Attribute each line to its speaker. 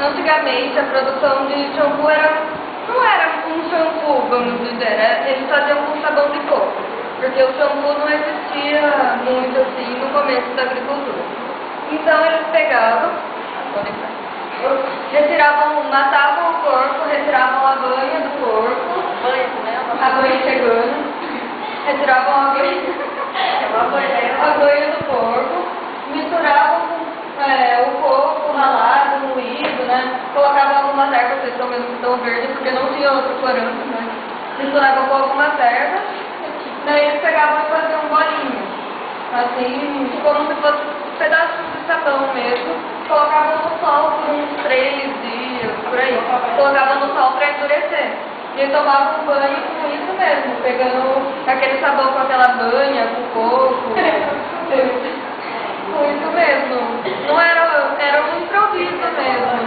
Speaker 1: Antigamente a produção de shampoo não era um shampoo, vamos dizer, eles faziam com sabão de coco, porque o shampoo não existia muito assim no começo da agricultura. Então eles pegavam, matavam o porco, retiravam a banha do porco, a banha chegando, retiravam a banha do porco, misturavam o coco ralado, moído, né? Colocavam algumas ervas, vocês estão vendo que estão verdes, porque não tinha outro corante, né? Misturavam com algumas ervas, daí eles pegavam e faziam bolinho, assim, como se fosse pedaços de sabão mesmo, colocavam no sol por uns 3 dias, por aí, colocavam no sol para endurecer. E tomavam um banho com isso mesmo, pegando aquele sabão com aquela banha, com coco, com isso mesmo. Não era um improviso mesmo.